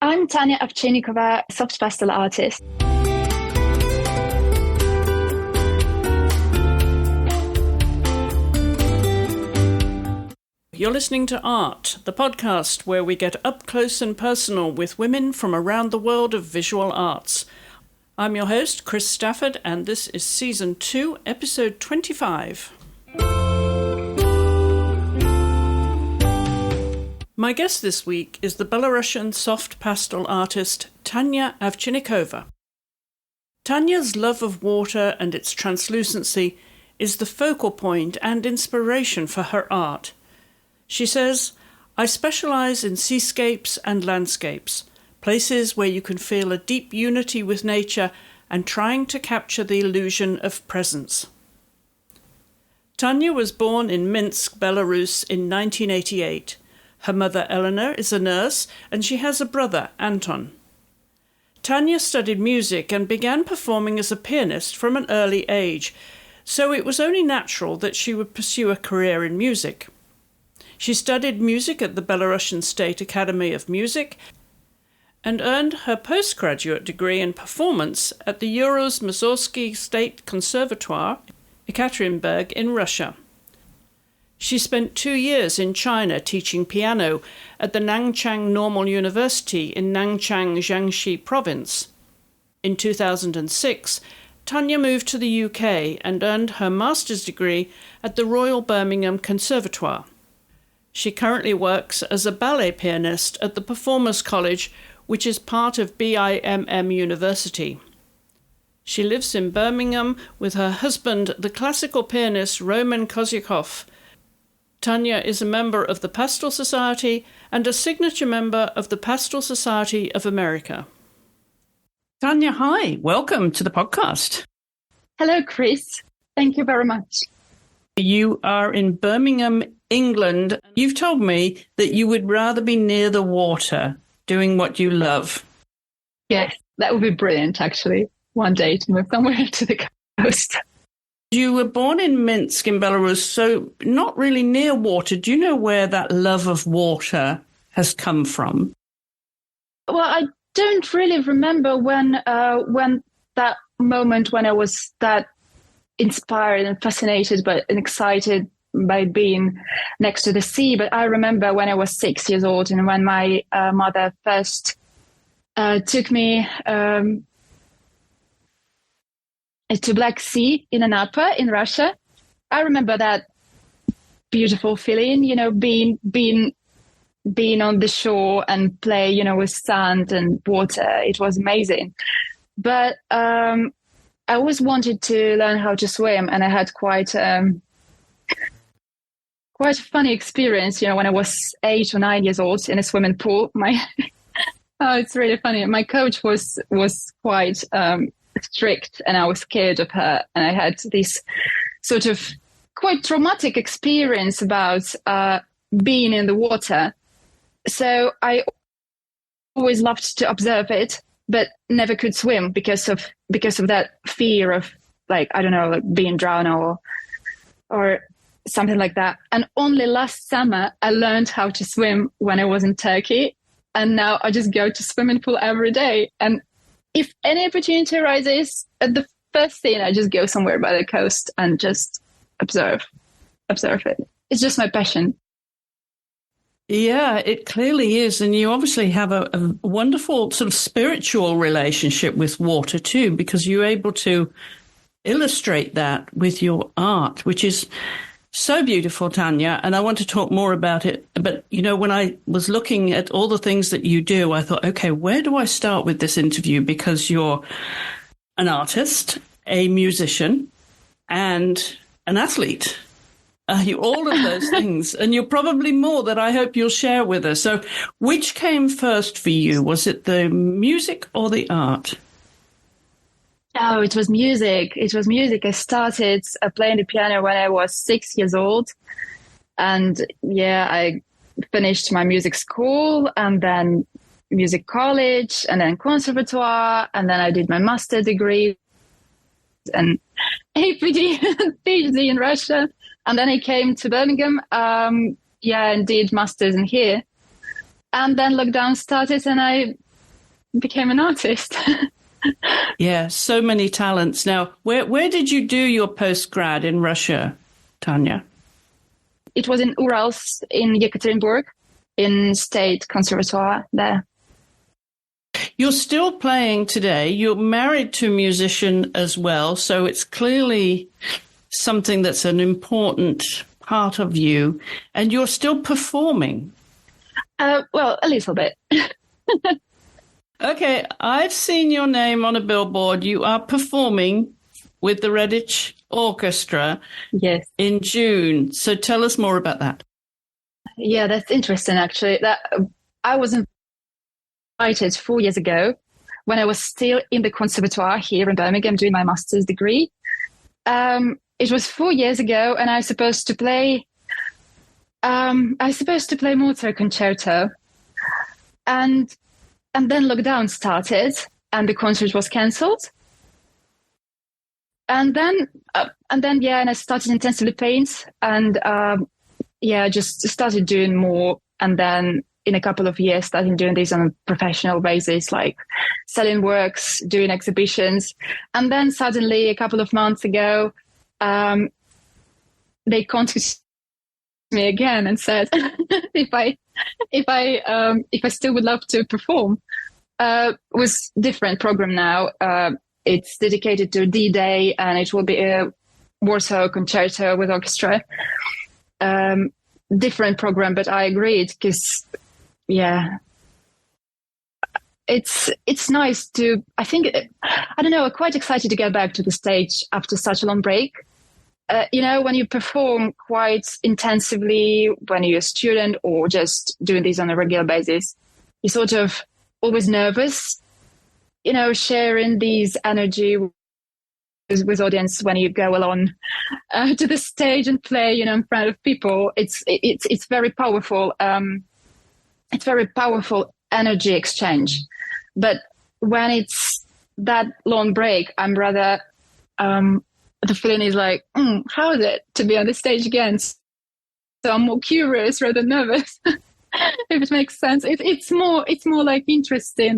I'm Tanya Avchinnikova, soft pastel artist. You're listening to Art, the podcast where we get up close and personal with women from around the world of visual arts. I'm your host, Chris Stafford, and this is Season 2, Episode 25. My guest this week is the Belarusian soft pastel artist Tanya Avchinnikova. Tanya's love of water and its translucency is the focal point and inspiration for her art. She says, "I specialize in seascapes and landscapes, places where you can feel a deep unity with nature and trying to capture the illusion of presence." Tanya was born in Minsk, Belarus in 1988. Her mother, Eleanor, is a nurse, and she has a brother, Anton. Tanya studied music and began performing as a pianist from an early age, so it was only natural that she would pursue a career in music. She studied music at the Belarusian State Academy of Music and earned her postgraduate degree in performance at the Urals-Mussorgsky State Conservatoire, Ekaterinburg in Russia. She spent 2 years in China teaching piano at the Nanchang Normal University in Nanchang, Jiangxi Province. In 2006, Tanya moved to the UK and earned her master's degree at the Royal Birmingham Conservatoire. She currently works as a ballet pianist at the Performers College, which is part of BIMM University. She lives in Birmingham with her husband, the classical pianist Roman Kozyakov. Tanya is a member of the Pastel Society and a signature member of the Pastel Society of America. Tanya, hi. Welcome to the podcast. Hello, Chris. Thank you very much. You are in Birmingham, England. You've told me that you would rather be near the water doing what you love. Yes, that would be brilliant, actually, one day to move somewhere to the coast. You were born in Minsk in Belarus, so not really near water. Do you know where that love of water has come from? Well, I don't really remember when that moment when I was that inspired and fascinated and excited by being next to the sea. But I remember when I was 6 years old and when my mother first took me to Black Sea in Anapa in Russia. I remember that beautiful feeling, being on the shore and play, with sand and water. It was amazing. But I always wanted to learn how to swim, and I had quite a funny experience, when I was 8 or 9 years old in a swimming pool. It's really funny. My coach was quite strict, and I was scared of her, and I had this sort of quite traumatic experience about being in the water. So I always loved to observe it, but never could swim because of that fear of, being drowned or something like that. And only last summer I learned how to swim when I was in Turkey, and now I just go to swimming pool every day. And if any opportunity arises, at the first thing, I just go somewhere by the coast and just observe it. It's just my passion. Yeah, it clearly is. And you obviously have a wonderful sort of spiritual relationship with water too, because you're able to illustrate that with your art, which is so beautiful, Tanya. And I want to talk more about it. But, when I was looking at all the things that you do, I thought, okay, where do I start with this interview? Because you're an artist, a musician, and an athlete. You're all of those things. And you're probably more that I hope you'll share with us. So which came first for you? Was it the music or the art? Oh, it was music. I started playing the piano when I was 6 years old. And I finished my music school and then music college and then conservatoire. And then I did my master degree and PhD in Russia. And then I came to Birmingham, and did masters in here. And then lockdown started and I became an artist. Yeah, so many talents. Now, where did you do your postgrad in Russia, Tanya? It was in Urals in Yekaterinburg, in State Conservatoire there. You're still playing today. You're married to a musician as well, so it's clearly something that's an important part of you, and you're still performing. Well, a little bit. Okay, I've seen your name on a billboard. You are performing with the Redditch Orchestra in June. So tell us more about that. Yeah, that's interesting, actually. That I was invited 4 years ago when I was still in the conservatoire here in Birmingham doing my master's degree. It was 4 years ago, and I was supposed to play Mozart concerto, and then lockdown started, and the concert was cancelled. And then I started intensively paint, and just started doing more, and then in a couple of years started doing this on a professional basis, like selling works, doing exhibitions, and then suddenly a couple of months ago, they contacted me again and said if I still would love to perform. Was different program now. It's dedicated to D-Day, and it will be a Warsaw concerto with orchestra. Different program, but I agreed because, it's nice to. I don't know. I'm quite excited to get back to the stage after such a long break. When you perform quite intensively, when you're a student or just doing this on a regular basis, you're sort of always nervous, sharing these energy with audience when you go along to the stage and play, in front of people. It's very powerful. It's very powerful energy exchange. But when it's that long break, I'm rather, the feeling is like, how is it to be on the stage again? So I'm more curious rather than nervous. If it makes sense. It's more like interesting,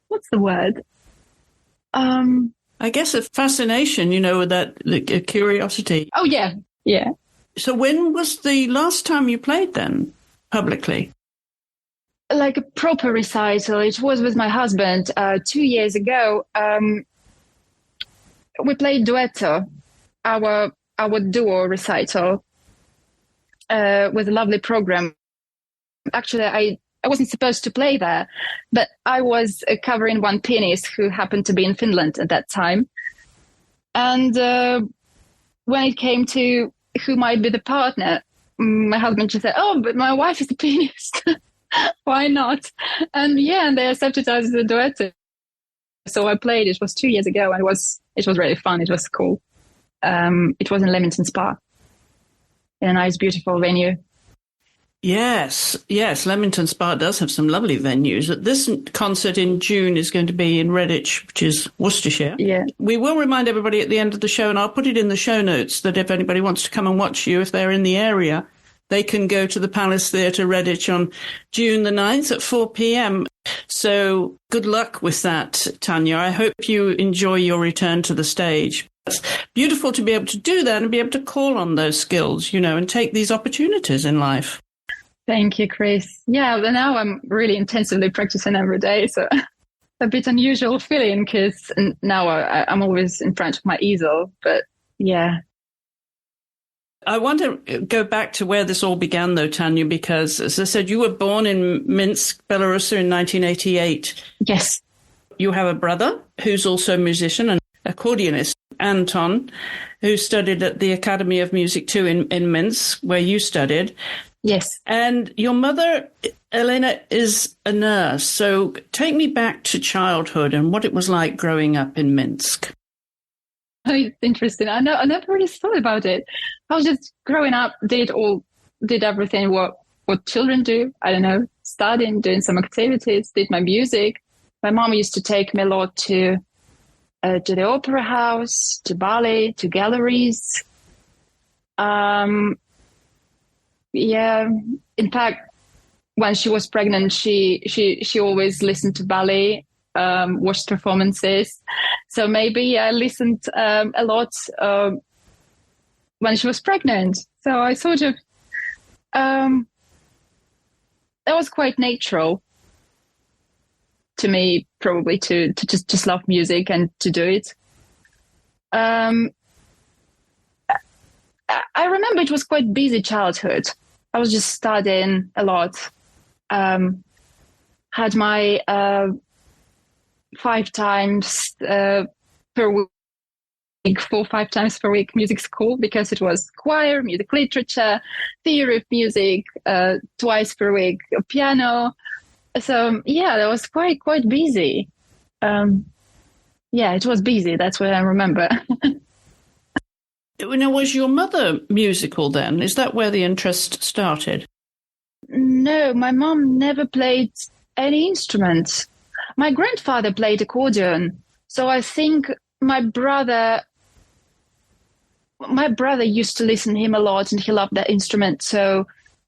what's the word? I guess a fascination, with that a curiosity. Oh, yeah. Yeah. So when was the last time you played then, publicly? Like a proper recital. It was with my husband 2 years ago. We played duetto, our duo recital, with a lovely program. Actually, I wasn't supposed to play there, but I was covering one pianist who happened to be in Finland at that time. And when it came to who might be the partner, my husband just said, "Oh, but my wife is a pianist. Why not?" And they accepted us as a duetto. So I played. It was 2 years ago, and it was really fun. It was cool. It was in Leamington Spa, in a nice, beautiful venue. Yes. Leamington Spa does have some lovely venues. This concert in June is going to be in Redditch, which is Worcestershire. Yeah. We will remind everybody at the end of the show, and I'll put it in the show notes, that if anybody wants to come and watch you, if they're in the area, they can go to the Palace Theatre, Redditch, on June the 9th at 4 p.m. So good luck with that, Tanya. I hope you enjoy your return to the stage. It's beautiful to be able to do that and be able to call on those skills, and take these opportunities in life. Thank you, Chris. Yeah, but now I'm really intensively practicing every day. So a bit unusual feeling because now I'm always in front of my easel. But yeah. I want to go back to where this all began, though, Tanya, because, as I said, you were born in Minsk, Belarus in 1988. Yes. You have a brother who's also a musician and accordionist, Anton, who studied at the Academy of Music too in Minsk, where you studied. Yes. And your mother, Elena, is a nurse. So take me back to childhood and what it was like growing up in Minsk. Oh, it's interesting. I never really thought about it. I was just growing up, did everything what children do. I don't know, studying, doing some activities, did my music. My mom used to take me a lot to the opera house, to ballet, to galleries. In fact, when she was pregnant, she always listened to ballet, watched performances. So maybe I listened a lot when she was pregnant. So I sort of that was quite natural to me, probably to just love music and to do it. I remember it was quite busy childhood. I was just studying a lot. Had my 5 times per week, 4 or 5 times per week music school, because it was choir, music literature, theory of music, twice per week piano. So yeah, that was quite busy. Yeah, it was busy. That's what I remember. Now, was your mother musical then? Is that where the interest started? No, my mom never played any instrument. My grandfather played accordion. So I think my brother used to listen to him a lot, and he loved that instrument. So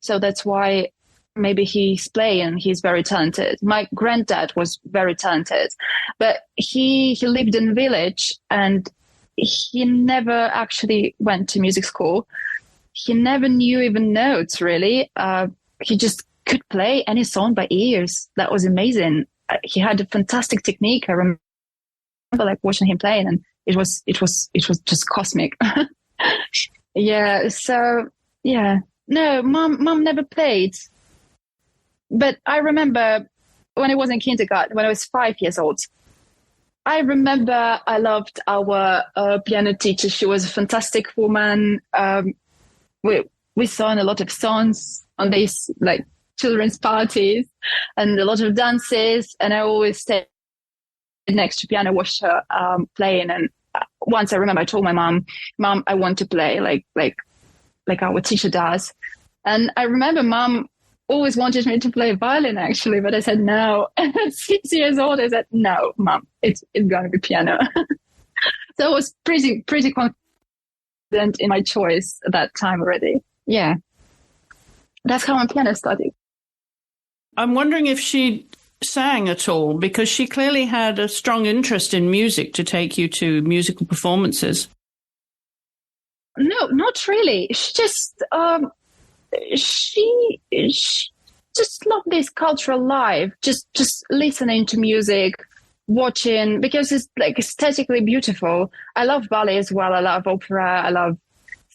that's why maybe he's playing. He's very talented. My granddad was very talented, but he lived in a village, and he never actually went to music school. He never knew even notes, really. He just could play any song by ears. That was amazing. He had a fantastic technique. I remember like watching him playing, and it was just cosmic. Yeah. So yeah, no, mom never played. But I remember when I was in kindergarten, when I was 5 years old, I remember I loved our piano teacher. She was a fantastic woman. We sang a lot of songs on these like children's parties and a lot of dances. And I always stayed next to piano, watched her playing. And once I remember I told my mom, I want to play like our teacher does. And I remember Mom always wanted me to play violin, actually, but I said no. And at 6 years old, I said, no, Mom, it's going to be piano. So I was pretty confident in my choice at that time already. Yeah. That's how my piano started. I'm wondering if she sang at all, because she clearly had a strong interest in music to take you to musical performances. No, not really. She just she just loved this cultural life, just listening to music, watching, because it's like aesthetically beautiful. I love ballet as well. I love opera. I love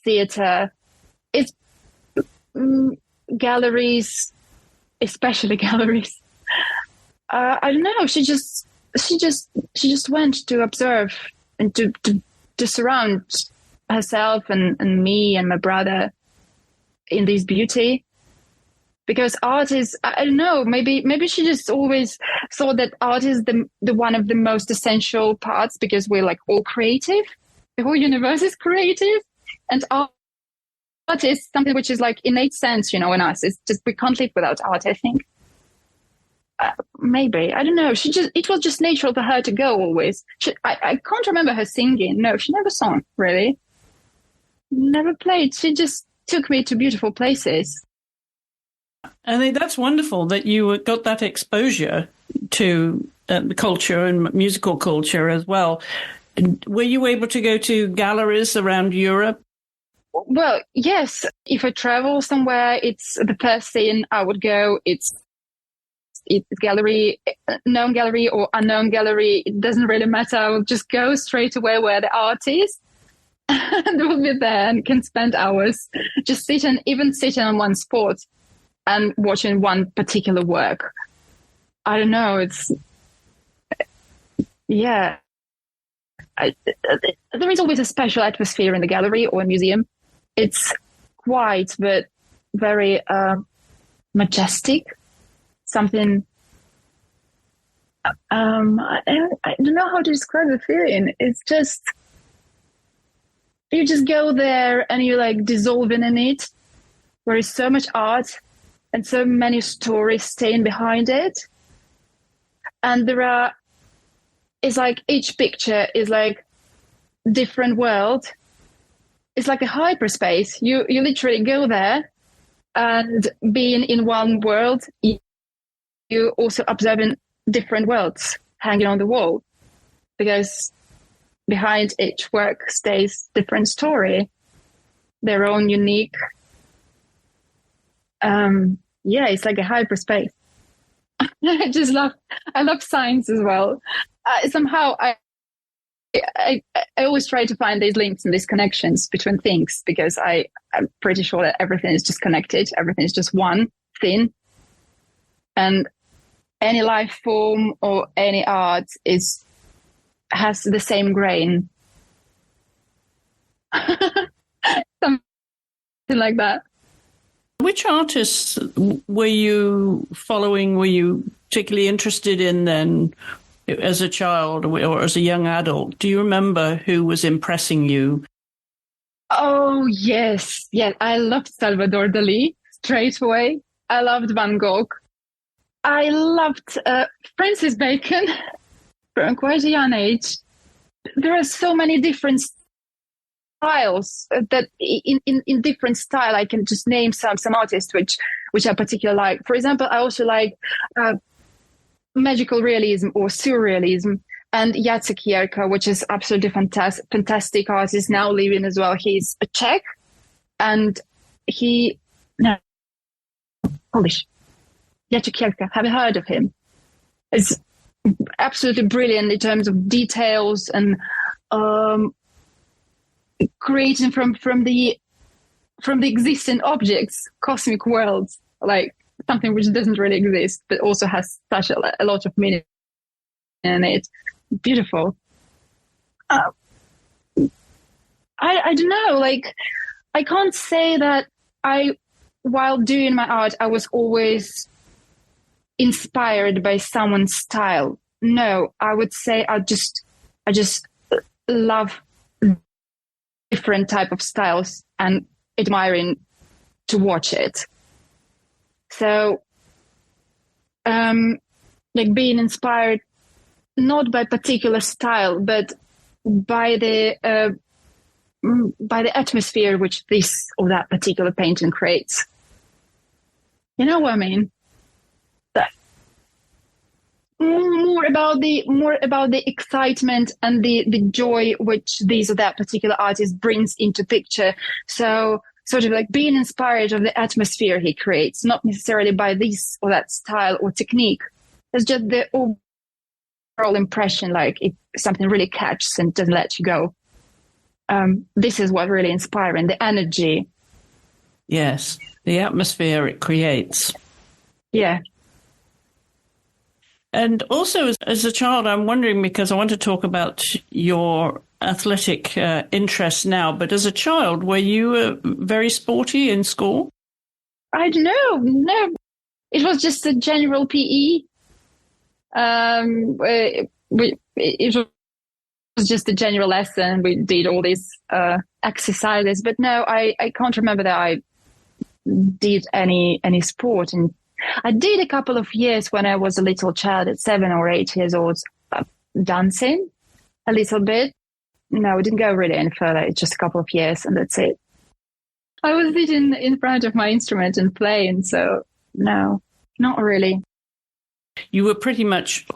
theater. It's galleries, especially galleries. I don't know. She just went to observe and to surround herself and me and my brother in this beauty. Because art is, I don't know, maybe she just always thought that art is the one of the most essential parts, because we're like all creative. The whole universe is creative, and art is something which is like innate sense, in us. It's just, we can't live without art, I think. Maybe, I don't know. It was just natural for her to go always. I can't remember her singing. No, she never sang, really. Never played. She just took me to beautiful places. I think that's wonderful that you got that exposure to the culture and musical culture as well. Were you able to go to galleries around Europe? Well, yes. If I travel somewhere, it's the first thing I would go. It's gallery, known gallery or unknown gallery. It doesn't really matter. I will just go straight away where the art is. And we'll be there and can spend hours just sitting on one spot and watching one particular work. I don't know. It's, yeah. There is always a special atmosphere in the gallery or a museum. It's quiet, but very majestic. Something, I don't know how to describe the feeling. It's just, you just go there and you like dissolving in it. There is so much art and so many stories staying behind it. And it's like each picture is like different world. It's like a hyperspace. You literally go there And being in one world, you also observing different worlds hanging on the wall, because behind each work stays different story, their own unique. It's like a hyperspace. I love science as well. Somehow I always try to find these links and these connections between things, because I'm pretty sure that everything is just connected. Everything is just one thing. And any life form or any art has the same grain. Something like that. Which artists were you following, were you particularly interested in then as a child or as a young adult? Do you remember who was impressing you? Oh, yes. Yeah, I loved Salvador Dali straight away. I loved Van Gogh. I loved Francis Bacon from quite a young age. There are so many different styles that in different style I can just name some artists which I particularly like. For example, I also like magical realism or surrealism, and Jacek Jerka, which is absolutely fantastic artist, now living as well. He's a Czech, and Polish. Jacek Jerka, have you heard of him? It's absolutely brilliant in terms of details and creating from the existing objects, cosmic worlds, like something which doesn't really exist, but also has such a lot of meaning in it. Beautiful. I don't know, like, I can't say that while doing my art, I was always inspired by someone's style. No, I would say I just love different type of styles and admiring to watch it. So, like being inspired not by particular style, but by the atmosphere which this or that particular painting creates. You know what I mean? More about the excitement and the joy which this or that particular artist brings into picture. So sort of like being inspired of the atmosphere he creates, not necessarily by this or that style or technique. It's just the overall impression, like if something really catches and doesn't let you go. This is what really inspiring, the energy. Yes, the atmosphere it creates. Yeah. And also, as a child, I'm wondering, because I want to talk about your athletic interests now, but as a child, were you very sporty in school? I don't know. No, it was just a general PE. It was just a general lesson. We did all these exercises, but no, I can't remember that I did any sport. And I did a couple of years when I was a little child, at 7 or 8 years old, dancing a little bit. No, it didn't go really any further. It's just a couple of years and that's it. I was sitting in front of my instrument and playing, so no, not really. You were pretty much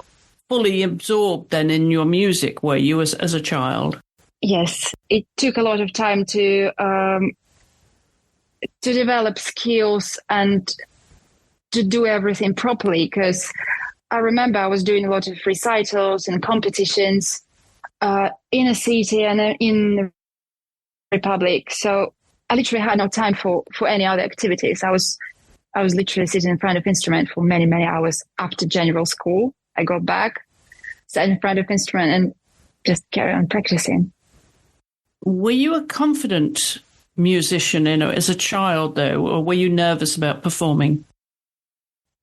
fully absorbed then in your music, were you, as a child? Yes, it took a lot of time to develop skills and to do everything properly, because I remember I was doing a lot of recitals and competitions in a city and in the Republic. So I literally had no time for any other activities. I was literally sitting in front of instrument for many, many hours after general school. I got back, sat in front of instrument and just carry on practicing. Were you a confident musician, as a child though, or were you nervous about performing?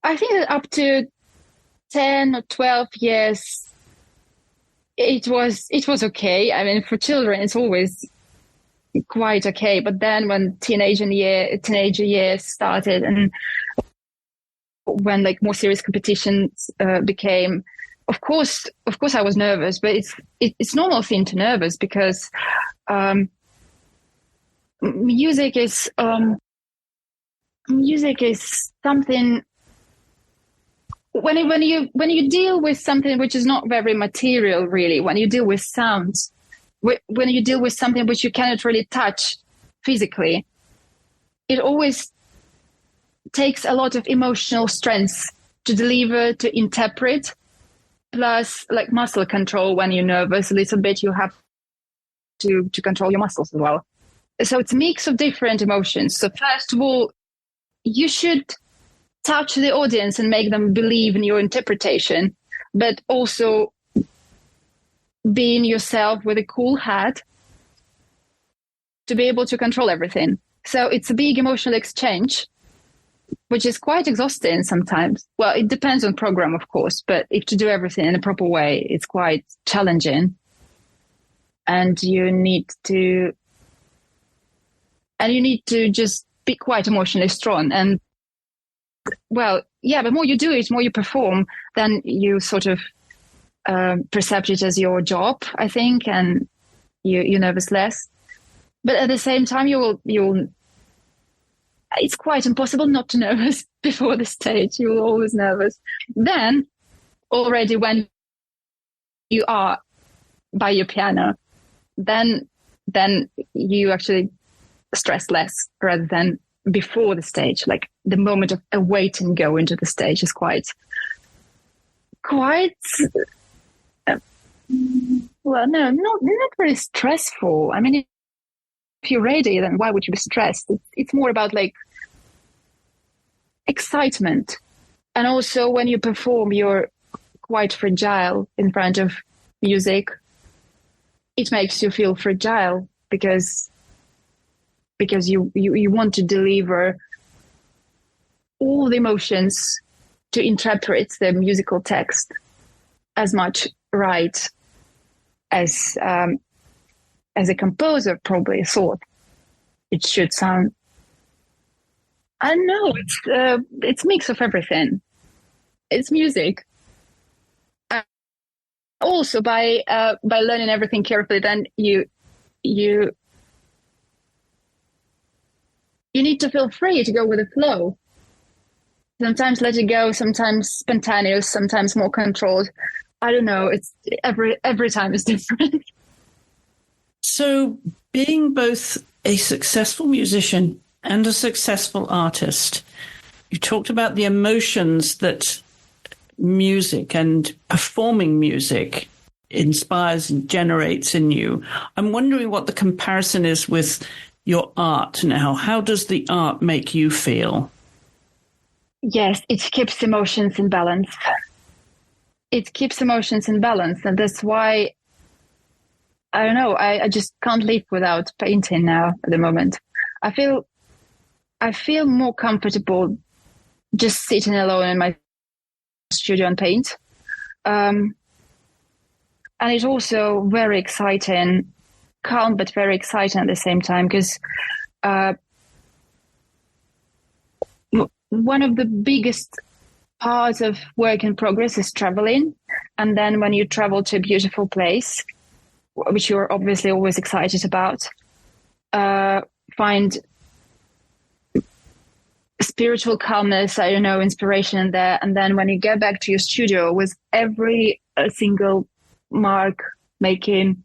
I think that up to 10 or 12 years, it was okay. I mean, for children, it's always quite okay. But then when teenager years started, and when like more serious competitions became, of course, I was nervous. But it's normal thing to nervous, because music is music is something. When you deal with something which is not very material, really, when you deal with sounds, when you deal with something which you cannot really touch physically, it always takes a lot of emotional strength to deliver, to interpret, plus like muscle control. When you're nervous a little bit, you have to control your muscles as well. So it's a mix of different emotions. So first of all, you should touch the audience and make them believe in your interpretation, but also being yourself with a cool head to be able to control everything. So it's a big emotional exchange, which is quite exhausting sometimes. Well, it depends on program, of course, but if to do everything in a proper way, it's quite challenging. And you need to just be quite emotionally strong. And well, yeah, the more you do it, more you perform, then you sort of perceive it as your job, I think, and you're nervous less. But at the same time, you'll it's quite impossible not to nervous before the stage. You're always nervous. Then already when you are by your piano, then you actually stress less rather than before the stage. Like the moment of awaiting going to the stage is quite well, no, not really stressful. I mean, if you're ready, then why would you be stressed? It's more about like excitement. And also when you perform, you're quite fragile in front of music. It makes you feel fragile because you want to deliver all the emotions, to interpret the musical text as much right as a composer probably thought it should sound. I don't know. It's a mix of everything. It's music. Also, by learning everything carefully, then you need to feel free to go with the flow. Sometimes let it go, sometimes spontaneous, sometimes more controlled. I don't know. It's every time is different. So being both a successful musician and a successful artist, you talked about the emotions that music and performing music inspires and generates in you. I'm wondering what the comparison is with your art now. How does the art make you feel? Yes, it keeps emotions in balance. It keeps emotions in balance. And that's why, I don't know, I just can't live without painting now at the moment. I feel more comfortable just sitting alone in my studio and paint. And it's also very exciting, calm, but very exciting at the same time, because one of the biggest parts of work in progress is traveling. And then when you travel to a beautiful place, which you're obviously always excited about, find spiritual calmness, I don't know, inspiration there. And then when you get back to your studio with every single mark making,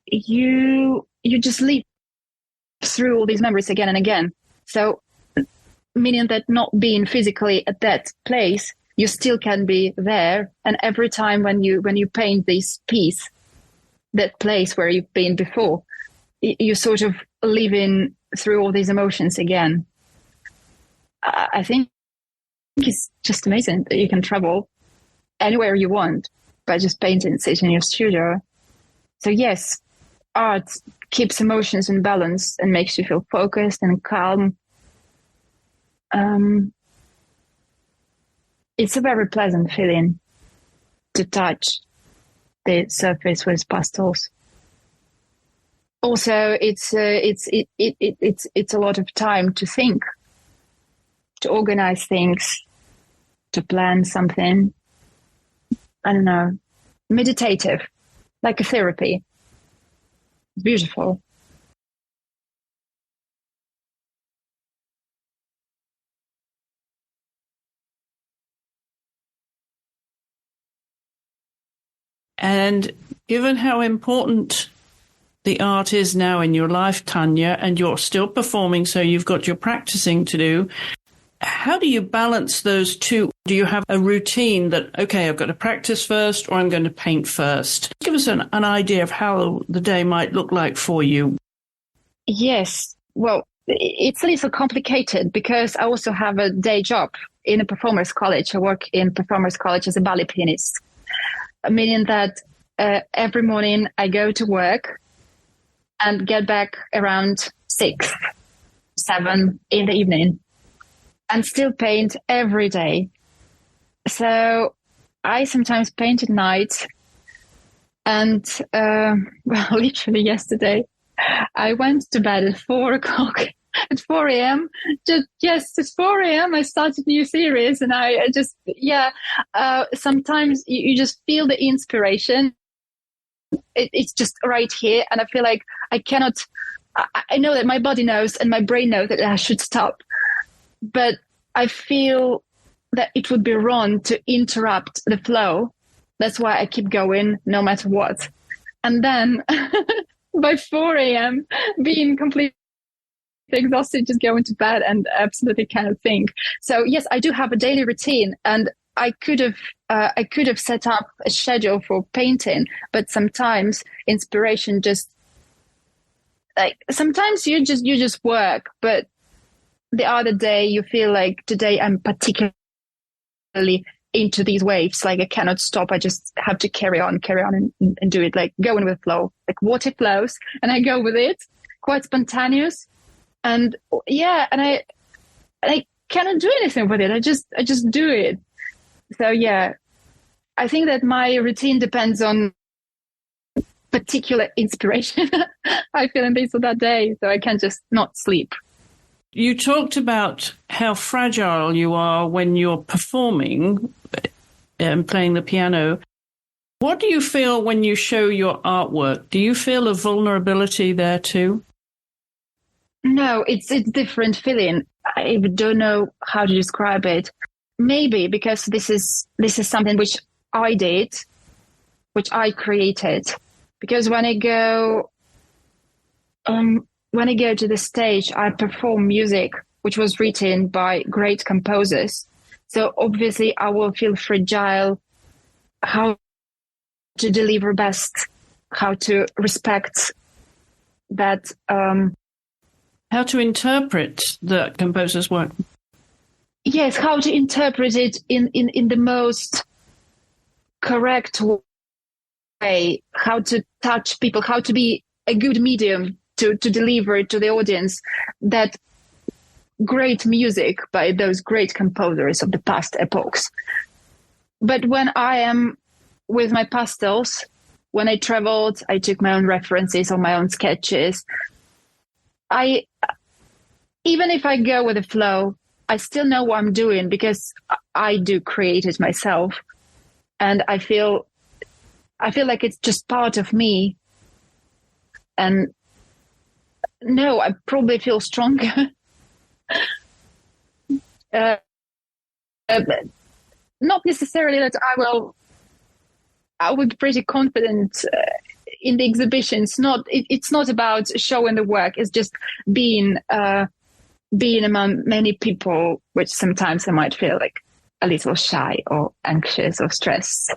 you just live through all these memories again and again. So meaning that not being physically at that place, you still can be there. And every time when you paint this piece, that place where you've been before, you sort of living through all these emotions again. I think it's just amazing that you can travel anywhere you want by just painting, sitting in your studio. So yes, art keeps emotions in balance and makes you feel focused and calm. It's a very pleasant feeling to touch the surface with pastels. Also, it's a lot of time to think, to organize things, to plan something. I don't know, meditative, like a therapy. Beautiful. And given how important the art is now in your life, Tanya, and you're still performing, so you've got your practicing to do, how do you balance those two? Do you have a routine that, okay, I've got to practice first, or I'm going to paint first? Give us an idea of how the day might look like for you. Yes. Well, it's a little complicated because I also have a day job in a performers college. I work in performers college as a ballet pianist, meaning that every morning I go to work and get back around 6, 7 in the evening and still paint every day. So I sometimes paint at night. And literally yesterday, I went to bed at 4 o'clock. At 4 a.m. At 4 a.m. I started a new series, and I just, sometimes you just feel the inspiration. It's just right here. And I feel like I know that my body knows and my brain knows that I should stop. But I feel that it would be wrong to interrupt the flow. That's why I keep going no matter what. And then by 4 a.m., being completely exhausted, just going to bed and absolutely cannot think. So yes, I do have a daily routine, and I could have set up a schedule for painting, but sometimes inspiration just sometimes you just work, but the other day you feel like today I'm particularly into these waves, like I cannot stop. I just have to carry on and do it, like going with flow, like water flows and I go with it, quite spontaneous. And and I cannot do anything with it. I just do it. So yeah, I think that my routine depends on particular inspiration I feel in this or that day. So I can just not sleep. You talked about how fragile you are when you're performing and playing the piano. What do you feel when you show your artwork? Do you feel a vulnerability there too? No, it's a different feeling. I don't know how to describe it. Maybe because this is something which I did, which I created. Because when I go to the stage, I perform music which was written by great composers. So obviously I will feel fragile, how to deliver best, how to respect that. How to interpret the composer's work. Yes, how to interpret it in the most correct way, how to touch people, how to be a good medium to deliver to the audience that great music by those great composers of the past epochs. But when I am with my pastels, when I traveled, I took my own references or my own sketches. Even if I go with the flow, I still know what I'm doing because I do create it myself. And I feel like it's just part of me. And no, I probably feel stronger. Not necessarily that I would be pretty confident in the exhibitions. It's not about showing the work. It's just being among many people, which sometimes I might feel like a little shy or anxious or stressed.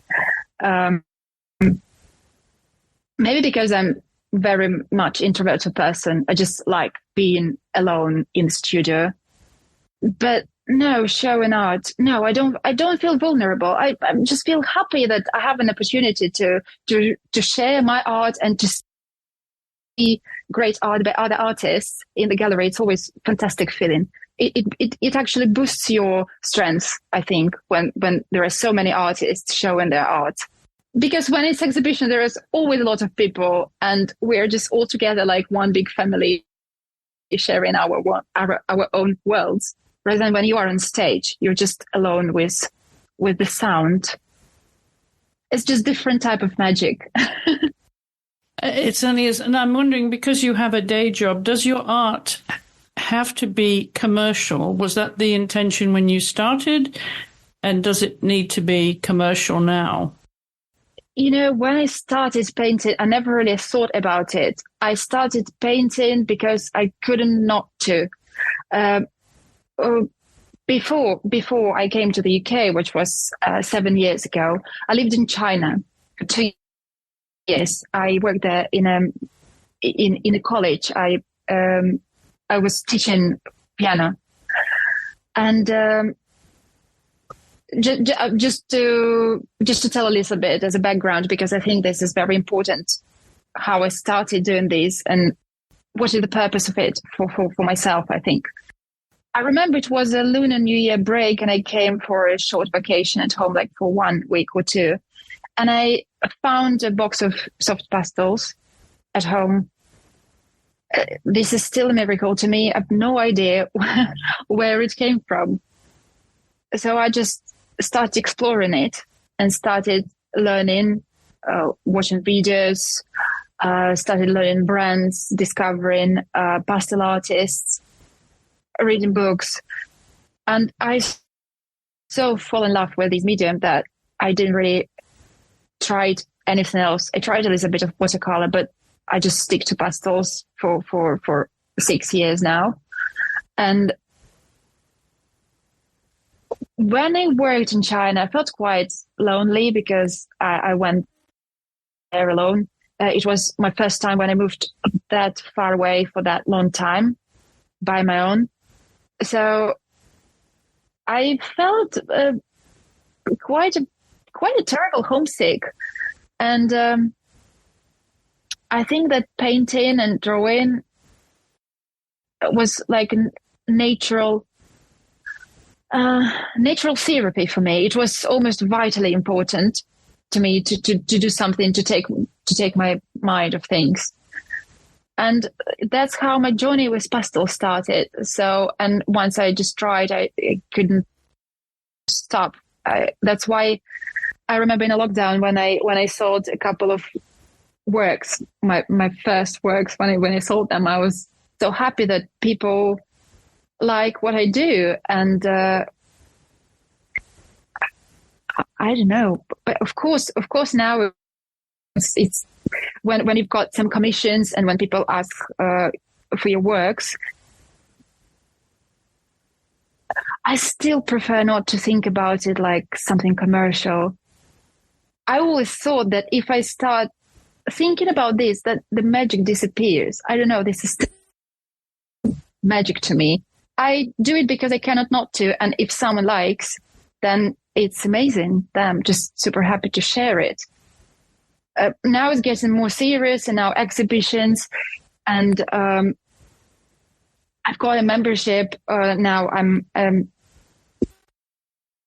Maybe because I'm very much introverted person. I just like being alone in the studio. But no, showing art. No, I don't feel vulnerable. I just feel happy that I have an opportunity to share my art and to see great art by other artists in the gallery. It's always a fantastic feeling. It actually boosts your strength, I think, when there are so many artists showing their art. Because when it's exhibition, there is always a lot of people and we're just all together like one big family sharing our own worlds. Rather than when you are on stage, you're just alone with the sound. It's just different type of magic. It certainly is. And I'm wondering, because you have a day job, does your art have to be commercial? Was that the intention when you started? And does it need to be commercial now? When I started painting, I never really thought about it. I started painting because I couldn't not to. Before I came to the UK, which was 7 years ago, I lived in China for 2 years. I worked there in a college. I was teaching piano, and just to tell a little bit as a background, because I think this is very important, how I started doing this and what is the purpose of it for myself, I think. I remember it was a Lunar New Year break, and I came for a short vacation at home, like for 1 week or two. And I found a box of soft pastels at home. This is still a miracle to me. I have no idea where it came from. So I just started exploring it and started learning, watching videos, started learning brands, discovering pastel artists, reading books. And I so fall in love with this medium that I didn't really try anything else. I tried a little bit of watercolor, but I just stick to pastels for 6 years now. And when I worked in China, I felt quite lonely because I went there alone. It was my first time when I moved that far away for that long time by my own. So I felt quite a terrible homesick. And I think that painting and drawing was like a natural therapy for me. It was almost vitally important to me to do something to take my mind off things. And that's how my journey with pastel started. So, and once I just tried, I couldn't stop. That's why I remember in a lockdown when I sold a couple of works, my first works, when I sold them, I was so happy that people like what I do. And I don't know, but of course now it's when you've got some commissions and when people ask for your works, I still prefer not to think about it like something commercial. I always thought that if I start thinking about this, that the magic disappears. I don't know, this is still magic to me. I do it because I cannot not to. And if someone likes, then it's amazing. Then I'm just super happy to share it. Now it's getting more serious, and now exhibitions, and I've got a membership. Now I'm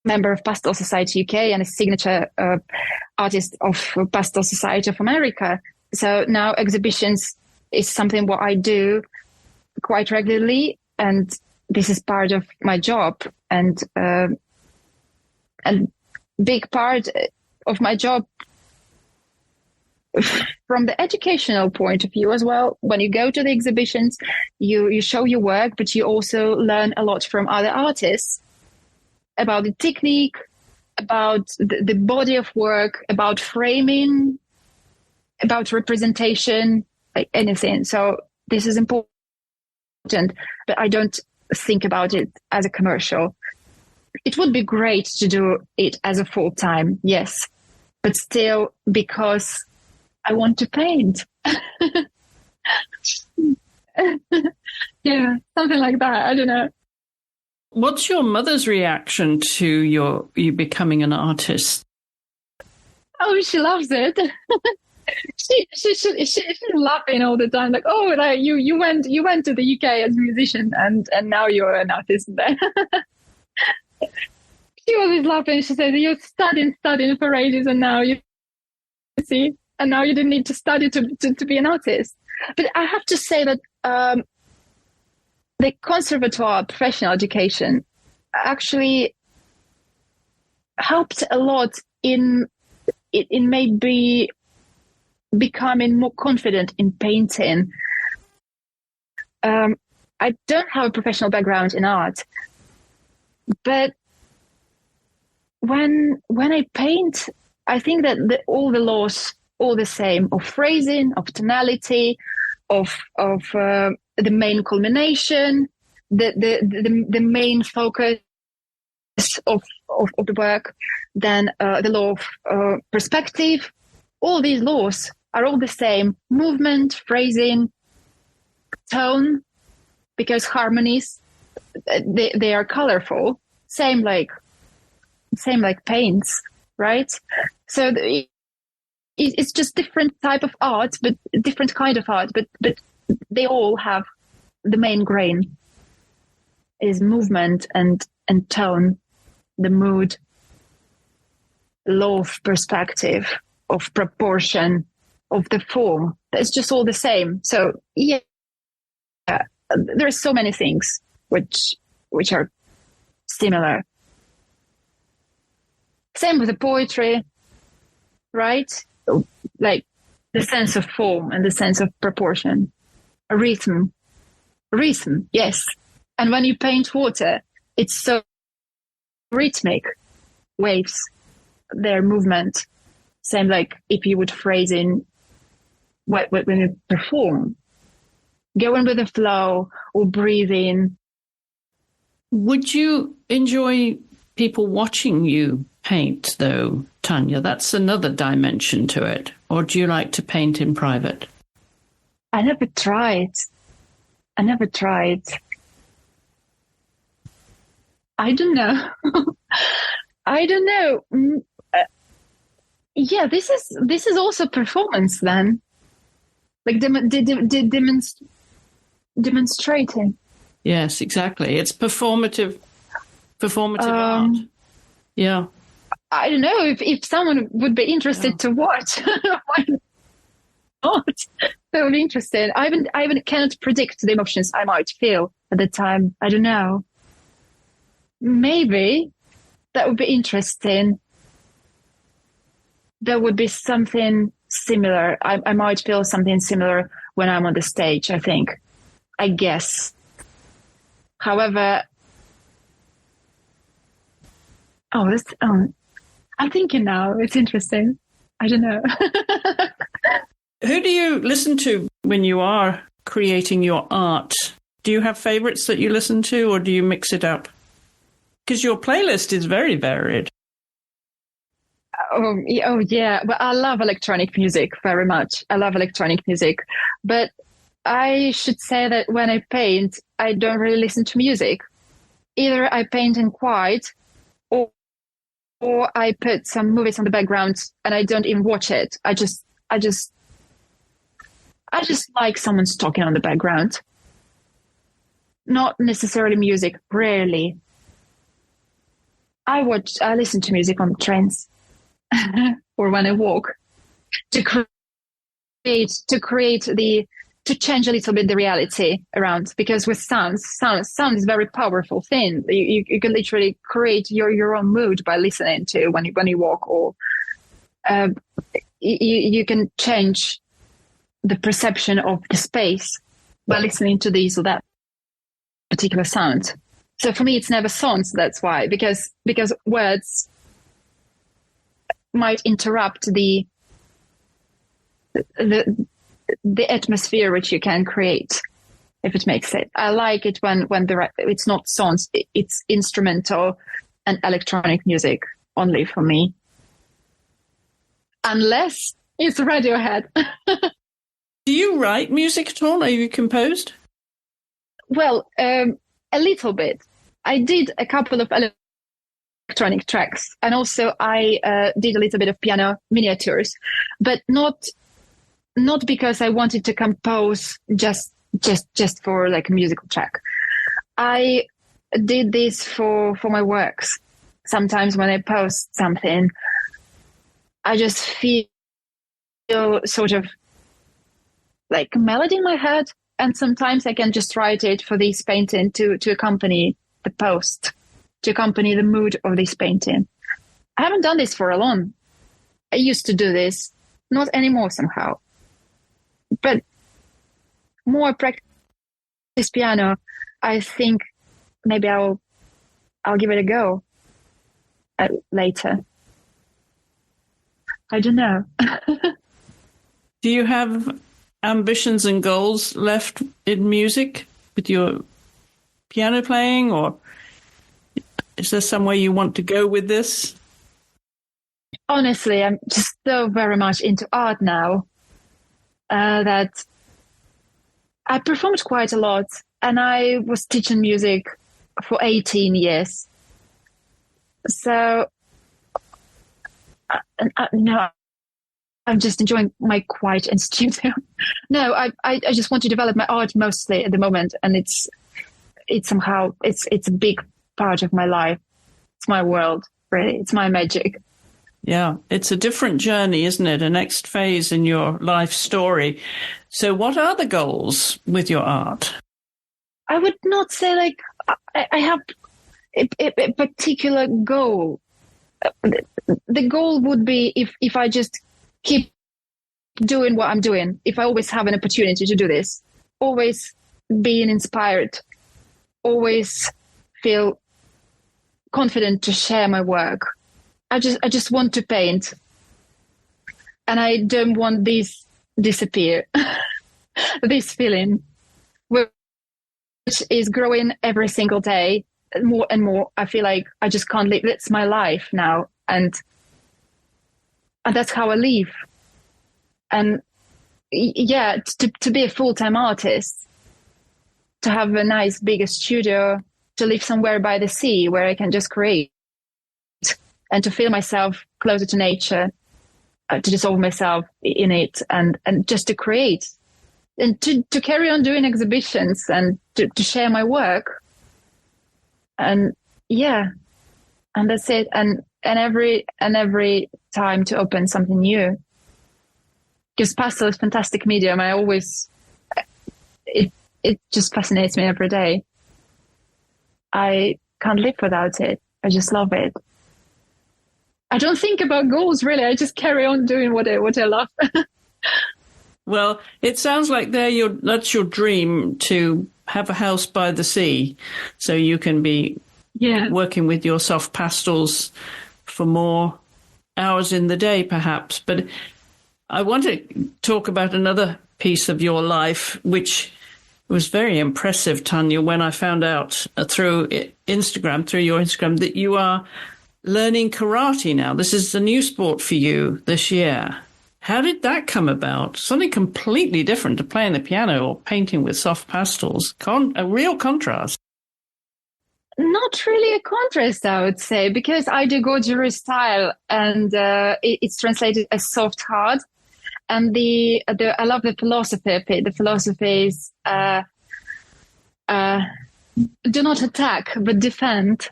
member of Pastel Society UK and a signature artist of Pastel Society of America. So now exhibitions is something what I do quite regularly, and this is part of my job, and big part of my job from the educational point of view as well. When you go to the exhibitions, you show your work, but you also learn a lot from other artists about the technique, about the body of work, about framing, about representation, like anything. So this is important, but I don't think about it as a commercial. It would be great to do it as a full-time, yes, but still because I want to paint. Yeah, something like that. I don't know. What's your mother's reaction to you becoming an artist? Oh, she loves it. She's laughing all the time, like, oh, like you went to the UK as a musician, and now you're an artist there. She always laughing. She said, you're studying for ages, and now you see, and now you didn't need to study to be an artist. But I have to say that the conservatoire professional education actually helped a lot in maybe becoming more confident in painting. I don't have a professional background in art, but when I paint, I think that all the laws, all the same, of phrasing, of tonality, of the main culmination, the main focus of the work, then the law of perspective. All these laws are all the same: movement, phrasing, tone, because harmonies, they are colorful, same like paints, right? So it's just different type of art, but different kind of art, but they all have the main grain is movement and tone, the mood, law of perspective, of proportion, of the form. It's just all the same. So yeah, there are so many things which are similar. Same with the poetry, right? Like the sense of form and the sense of proportion. A rhythm, yes. And when you paint water, it's so rhythmic. Waves, their movement. Same like if you would phrase in when you perform. Going with the flow or breathing. Would you enjoy people watching you paint, though, Tanya? That's another dimension to it. Or do you like to paint in private? I never tried. I don't know. I don't know. Yeah, this is also performance then, like demonstrating. Yes, exactly. It's performative art. Yeah. I don't know if someone would be interested to watch. Why not? That would be interesting. I even cannot predict the emotions I might feel at the time. I don't know. Maybe that would be interesting. There would be something similar. I might feel something similar when I'm on the stage, I guess. However, I'm thinking now. It's interesting. I don't know. Who do you listen to when you are creating your art? Do you have favorites that you listen to, or do you mix it up? Because your playlist is very varied. Oh yeah. But I love electronic music very much. But I should say that when I paint, I don't really listen to music. Either I paint in quiet, or I put some movies on the background and I don't even watch it. I just like someone's talking on the background. Not necessarily music, rarely. I listen to music on trains or when I walk to change a little bit the reality around, because with sound is a very powerful thing. You can literally create your own mood by listening to when you walk, or you can change the perception of the space by listening to this or that particular sound. So for me, it's never songs. That's why, because words might interrupt the atmosphere which you can create, if it makes sense. I like it when it's not songs, it's instrumental and electronic music only for me, unless it's Radiohead. Do you write music at all? Are you composed? Well, a little bit. I did a couple of electronic tracks, and also I did a little bit of piano miniatures, but not because I wanted to compose just for like a musical track. I did this for my works. Sometimes when I post something, I just feel sort of like a melody in my head, and sometimes I can just write it for this painting to accompany the post, to accompany the mood of this painting. I haven't done this for a long. I used to do this, not anymore somehow. But more practice piano, I think maybe I'll give it a go later. I don't know. Do you have ambitions and goals left in music with your piano playing, or is there somewhere you want to go with this? Honestly, I'm just so very much into art now that I performed quite a lot, and I was teaching music for 18 years. So, no, I'm just enjoying my quiet in studio. No, I just want to develop my art mostly at the moment, and it's somehow it's a big part of my life. It's my world, really. It's my magic. Yeah, it's a different journey, isn't it? A next phase in your life story. So what are the goals with your art? I would not say like I have a particular goal. The goal would be if I just keep doing what I'm doing, if I always have an opportunity to do this, always being inspired, always feel confident to share my work. I just want to paint, and I don't want this disappear. This feeling, which is growing every single day, more and more. I feel like I just can't live. It's my life now, and that's how I live. And yeah, to be a full-time artist, to have a nice bigger studio, to live somewhere by the sea where I can just create, and to feel myself closer to nature, to dissolve myself in it, and just to create, and to carry on doing exhibitions, and to share my work. And yeah, and that's it. And every time to open something new, because pastel is a fantastic medium. I always, it just fascinates me every day. I can't live without it. I just love it. I don't think about goals, really. I just carry on doing what I love. Well, it sounds like that's your dream, to have a house by the sea, so you can be working with your soft pastels for more hours in the day, perhaps. But I want to talk about another piece of your life, which was very impressive, Tanya, when I found out through your Instagram, that you are learning karate now. This is a new sport for you this year. How did that come about? Something completely different to playing the piano or painting with soft pastels. A real contrast. Not really a contrast, I would say, because I do Goju style, and it's translated as soft hard. And I love the philosophy of it. The philosophy is do not attack, but defend.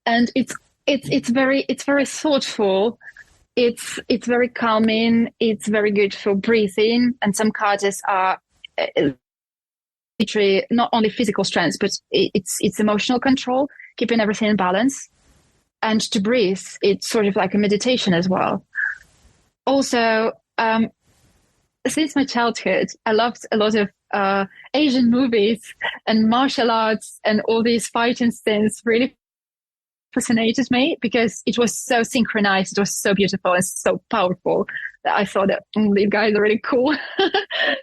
And it's very thoughtful. It's very calming. It's very good for breathing. And some katas are literally not only physical strength, but it's emotional control, keeping everything in balance. And to breathe, it's sort of like a meditation as well. Also, since my childhood, I loved a lot of Asian movies and martial arts, and all these fighting scenes really fascinated me because it was so synchronized, it was so beautiful and so powerful that I thought that these guys are really cool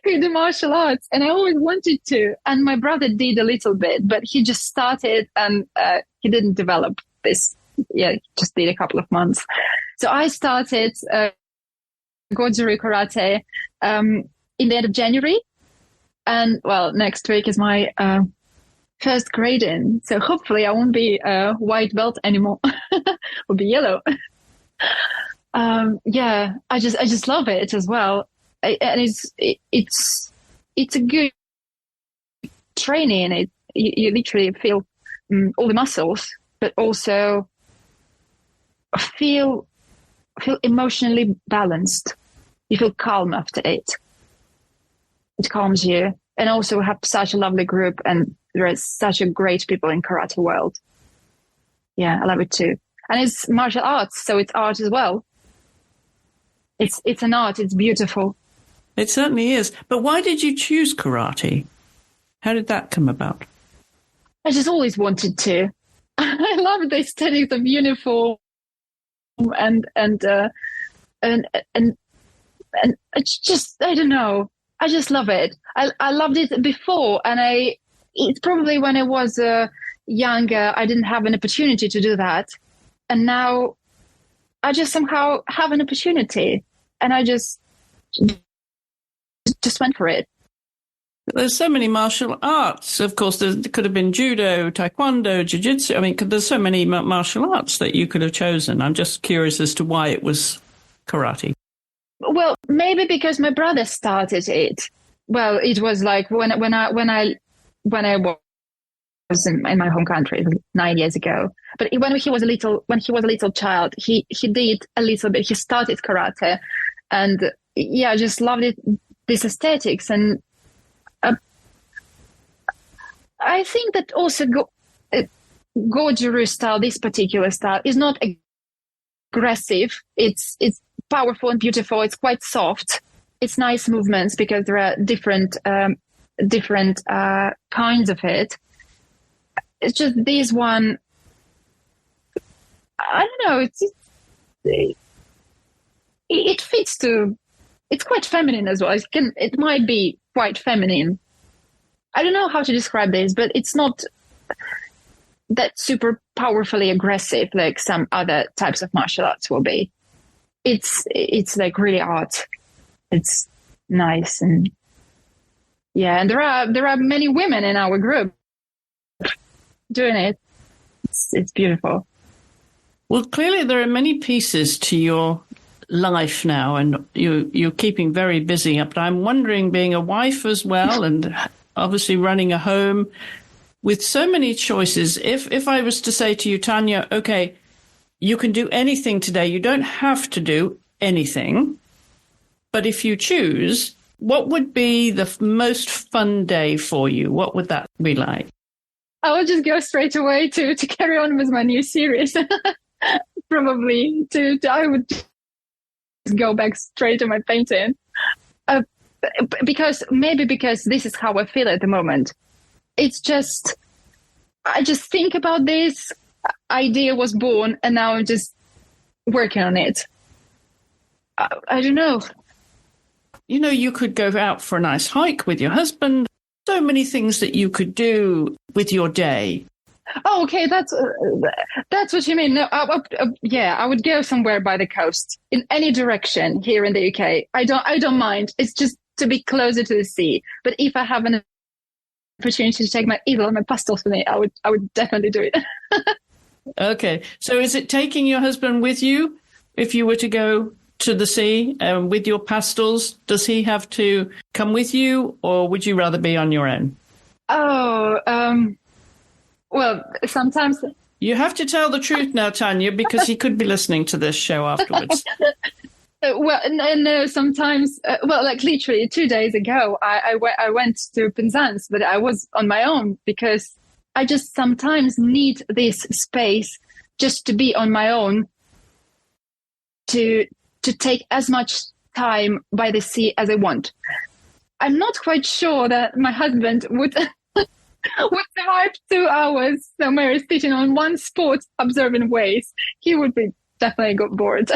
who do martial arts, and I always wanted to. And my brother did a little bit, but he just started and he didn't develop this. Yeah, just did a couple of months. So I started Goju karate in the end of January, and well, next week is my first grading, so hopefully I won't be a white belt anymore. Will be yellow. Yeah, I just love it as well, and it's a good training. You literally feel all the muscles, but also feel emotionally balanced. You feel calm after it. It calms you, and also have such a lovely group, and there is such a great people in karate world. Yeah, I love it too. And it's martial arts, so it's art as well. It's an art. It's beautiful. It certainly is. But why did you choose karate? How did that come about? I just always wanted to. I love the aesthetics of uniform and and it's just, I don't know. I just love it. I loved it before, and it's probably when I was younger, I didn't have an opportunity to do that. And now I just somehow have an opportunity, and I just went for it. There's so many martial arts. Of course, there could have been judo, taekwondo, jiu-jitsu. I mean, there's so many martial arts that you could have chosen. I'm just curious as to why it was karate. Well, maybe because my brother started it. Well, it was like when I was in my home country 9 years ago. But when he was a little child, he did a little bit. He started karate, and yeah, I just loved it. This aesthetics, and I think that also Goju-ryu style, this particular style, is not aggressive. It's powerful and beautiful. It's quite soft. It's nice movements because there are different kinds of it. It's just this one. I don't know. It fits to. It's quite feminine as well. It might be quite feminine. I don't know how to describe this, but it's not that super powerfully aggressive like some other types of martial arts will be. It's like really art. It's nice, and yeah, and there are many women in our group doing it. It's beautiful. Well, clearly there are many pieces to your life now, and you're keeping very busy. But I'm wondering, being a wife as well, and obviously running a home with so many choices, if I was to say to you, Tanya, okay, you can do anything today. You don't have to do anything. But if you choose, what would be the most fun day for you? What would that be like? I would just go straight away to carry on with my new series. Probably I would go back straight to my painting. Because this is how I feel at the moment. It's just, I just think about this idea was born, and now I'm just working on it. I don't know. You know, you could go out for a nice hike with your husband. So many things that you could do with your day. Oh, okay, that's what you mean. No, I would go somewhere by the coast in any direction here in the UK. I don't mind. It's just to be closer to the sea. But if I have an opportunity to take my easel and my pastels with me, I would definitely do it. Okay, so is it taking your husband with you if you were to go to the sea with your pastels? Does he have to come with you, or would you rather be on your own? Oh, well, sometimes. You have to tell the truth now, Tanya, because he could be listening to this show afterwards. Well, no, sometimes, like literally 2 days ago, I went to Penzance, but I was on my own because I just sometimes need this space just to be on my own, to take as much time by the sea as I want. I'm not quite sure that my husband would survive 2 hours somewhere sitting on one spot observing waves. He would be definitely got bored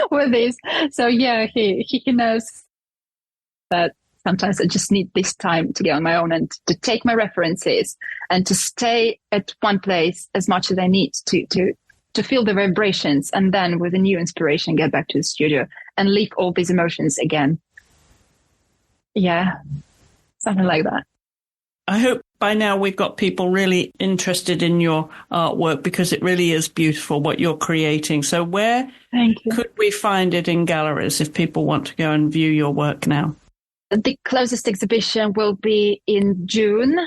with this. So yeah, he knows that sometimes I just need this time to get on my own and to take my references and to stay at one place as much as I need to feel the vibrations, and then with a new inspiration get back to the studio and leave all these emotions again. Yeah, something like that. I hope by now we've got people really interested in your artwork, because it really is beautiful what you're creating. So where could we find it in galleries if people want to go and view your work now? The closest exhibition will be in June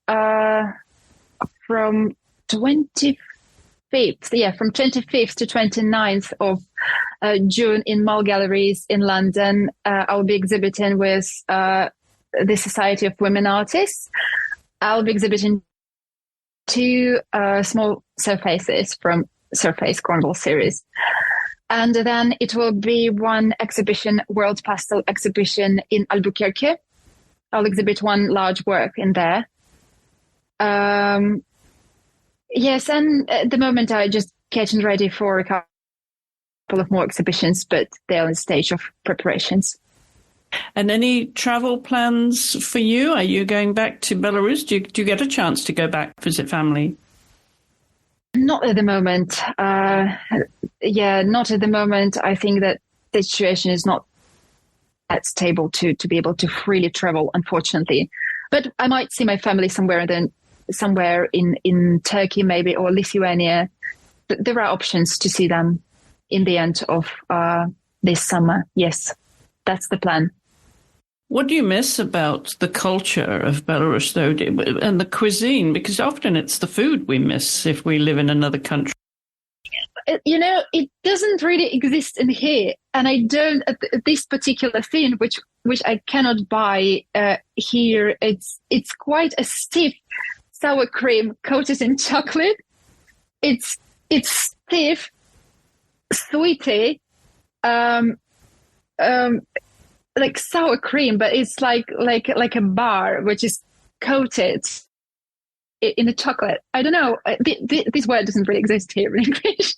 from 25th to 29th of June in Mall Galleries in London. I'll be exhibiting with the Society of Women Artists. I'll be exhibiting 2 small surfaces from Surface Cornwall series. And then it will be one exhibition, World Pastel exhibition in Albuquerque. I'll exhibit one large work in there. Yes, and at the moment I just getting ready for a couple of more exhibitions, but they're in stage of preparations. And any travel plans for you? Are you going back to Belarus? Do you get a chance to go back, visit family? Not at the moment. Not at the moment. I think that the situation is not that stable to be able to freely travel, unfortunately. But I might see my family somewhere in Turkey, maybe, or Lithuania. There are options to see them in the end of this summer. Yes, that's the plan. What do you miss about the culture of Belarus, though, and the cuisine? Because often it's the food we miss if we live in another country. It doesn't really exist in here. And I don't, this particular thing, which I cannot buy here, it's quite a stiff sour cream coated in chocolate. It's stiff, sweety, like sour cream, but it's like a bar which is coated in the chocolate. I don't know. This word doesn't really exist here in English.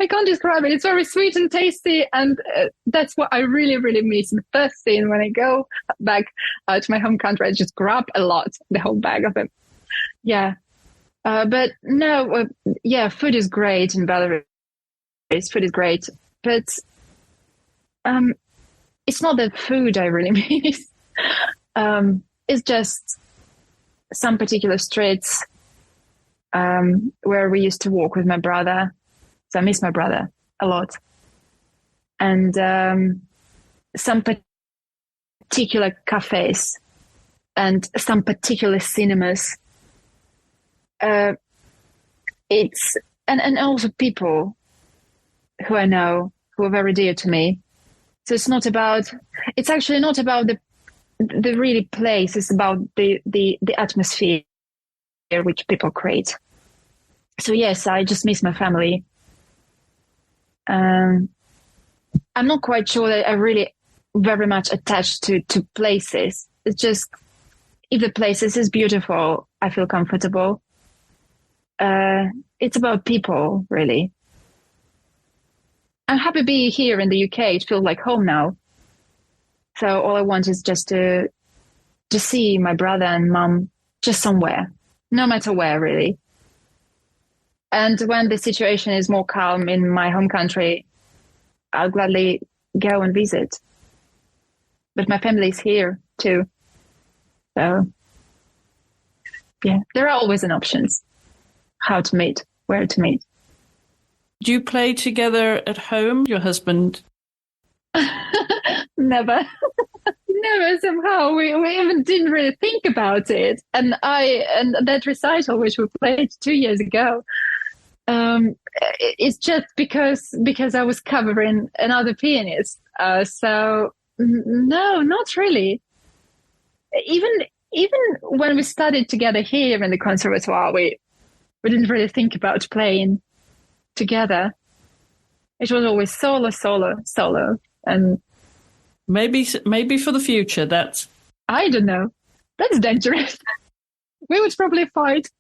I can't describe it. It's very sweet and tasty, and that's what I really, really miss. The first thing when I go back to my home country, I just grab a lot, the whole bag of it. Yeah. But no, food is great in Belarus. Food is great, but it's not the food I really miss. It's just some particular streets where we used to walk with my brother. So I miss my brother a lot. And some particular cafes and some particular cinemas. And also people who I know who are very dear to me. So it's actually not about the really place. It's about the atmosphere which people create. So yes, I just miss my family. I'm not quite sure that I really very much attached to places. It's just, if the places is beautiful, I feel comfortable. It's about people, really. I'm happy being here in the UK. It feels like home now. So all I want is just to see my brother and mum just somewhere, no matter where, really. And when the situation is more calm in my home country, I'll gladly go and visit. But my family is here too. So, yeah, there are always an options. How to meet, where to meet. Do you play together at home, your husband? Never. Never somehow. We even didn't really think about it. And that recital, which we played 2 years ago, it's just because I was covering another pianist. So no, not really. Even when we studied together here in the conservatoire, we didn't really think about playing together. It was always solo, and maybe for the future. That's, I don't know. That's dangerous. We would probably fight.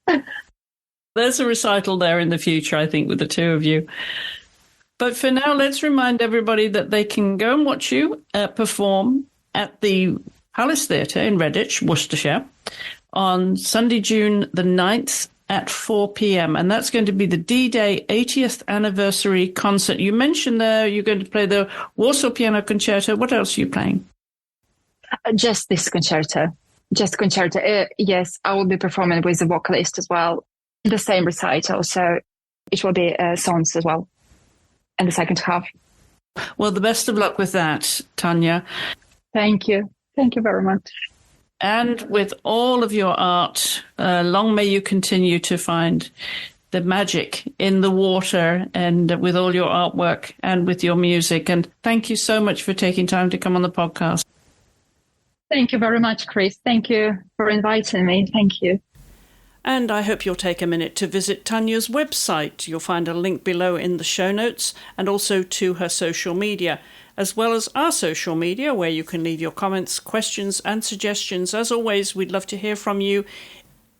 There's a recital there in the future, I think, with the two of you. But for now, let's remind everybody that they can go and watch you perform at the Palace Theatre in Redditch, Worcestershire, on Sunday, June the 9th at 4 p.m. And that's going to be the D-Day 80th anniversary concert. You mentioned there you're going to play the Warsaw Piano Concerto. What else are you playing? Just this concerto. Just concerto. Yes, I will be performing with the vocalist as well. The same recital, so it will be songs as well in the second half. Well, the best of luck with that, Tanya. Thank you. Thank you very much. And with all of your art, long may you continue to find the magic in the water and with all your artwork and with your music. And thank you so much for taking time to come on the podcast. Thank you very much, Chris. Thank you for inviting me. Thank you. And I hope you'll take a minute to visit Tanya's website. You'll find a link below in the show notes, and also to her social media, as well as our social media, where you can leave your comments, questions and suggestions. As always, we'd love to hear from you.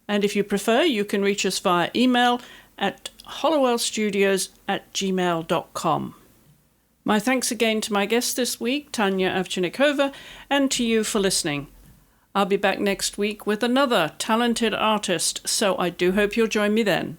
And if you prefer, you can reach us via email at hollowellstudios@gmail.com. My thanks again to my guest this week, Tanya Avchinnikova, and to you for listening. I'll be back next week with another talented artist, so I do hope you'll join me then.